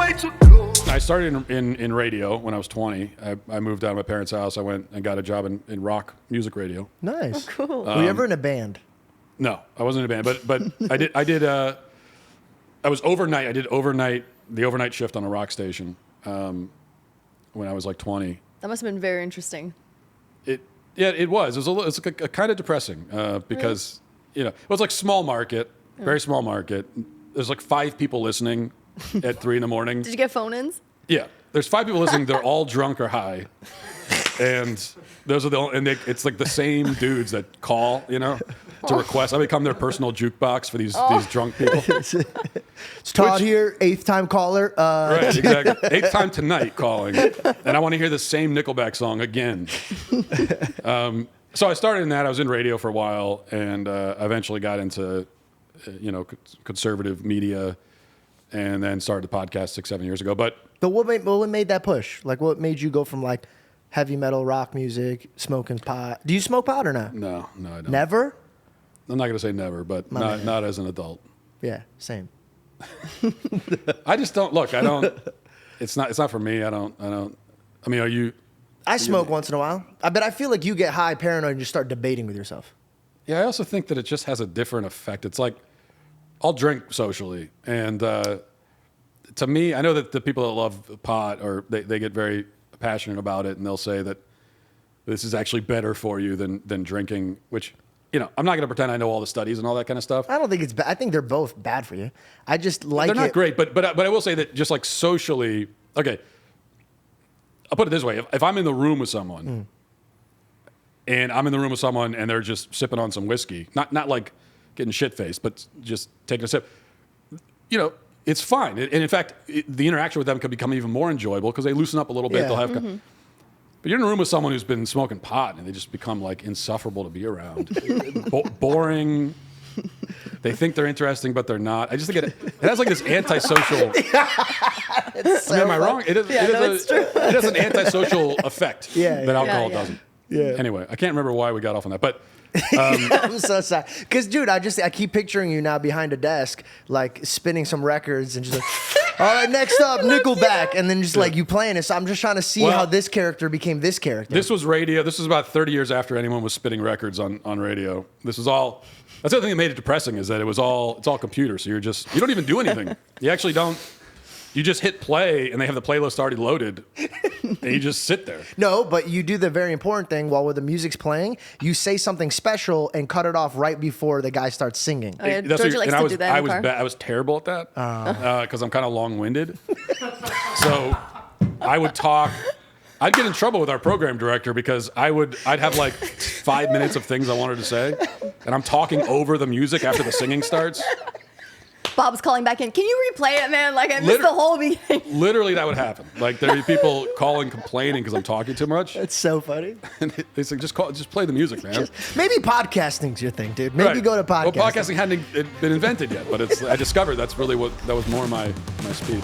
way to go. I started in radio when I was 20. I moved out of my parents' house. I went and got a job in rock music radio. Nice. Oh, cool. Were you ever in a band? No, I wasn't in a band, but I was overnight. I did the overnight shift on a rock station when I was like 20. That must have been very interesting. It was. It was a kind of depressing because it was like small market, very small market. There's like 5 people listening at 3 a.m. Did you get phone-ins? Yeah, there's 5 people listening. They're all drunk or high, and those are it's like the same dudes that call, to request. I become their personal jukebox for these drunk people. It's Todd here, 8th time caller. Right, exactly. 8th time tonight calling, and I want to hear the same Nickelback song again. So I started in that. I was in radio for a while, and eventually got into, conservative media, and then started the podcast 6-7 years ago. But what made that push? Like, what made you go from like heavy metal, rock music, smoking pot? Do you smoke pot or not? No, I don't. Never? I'm not going to say never, but not as an adult. Yeah, same. I just don't look. I don't. It's not for me. I don't. I mean, are you? I smoke once in a while. But I feel like you get high, paranoid, and just start debating with yourself. Yeah, I also think that it just has a different effect. It's like I'll drink socially, and to me, I know that the people that love pot or they get very passionate about it, and they'll say that this is actually better for you than drinking. Which, I'm not going to pretend I know all the studies and all that kind of stuff. I don't think it's bad. I think they're both bad for you. I just like They're not great, but I will say that just like socially, okay. I'll put it this way: if I'm in the room with someone, and I'm in the room with someone, and they're just sipping on some whiskey, not like getting shit faced, but just taking a sip, it's fine. And in fact, the interaction with them could become even more enjoyable because they loosen up a little bit. Yeah. They'll have. But you're in a room with someone who's been smoking pot, and they just become like insufferable to be around, boring. They think they're interesting, but they're not. I just think it has like this antisocial. Am I wrong? It has an antisocial effect that alcohol doesn't. Yeah. Anyway, I can't remember why we got off on that, but I'm so sorry. Because, dude, I keep picturing you now behind a desk, like spinning some records and just like, all right, next up, Nickelback. And then just like you playing it. So I'm just trying to see how this character became this character. This was radio. This was about 30 years after anyone was spinning records on radio. This was all. That's the other thing that made it depressing is that it's all computer. So you don't even do anything. You actually don't. You just hit play, and they have the playlist already loaded, and you just sit there. No, but you do the very important thing while the music's playing. You say something special and cut it off right before the guy starts singing. Oh, yeah. Georgia likes to do that in the car. I was terrible at that because I'm kind of long-winded. So I would talk. I'd get in trouble with our program director because I'd have like 5 minutes of things I wanted to say, and I'm talking over the music after the singing starts. Bob's calling back in. Can you replay it, man? Like, I missed the whole beginning. Literally, that would happen. Like, there'd be people calling, complaining because I'm talking too much. That's so funny. And they say, just play the music, man. Maybe podcasting's your thing, dude. Maybe go to podcasting. Well, podcasting hadn't been invented yet, but I discovered that was more my speed.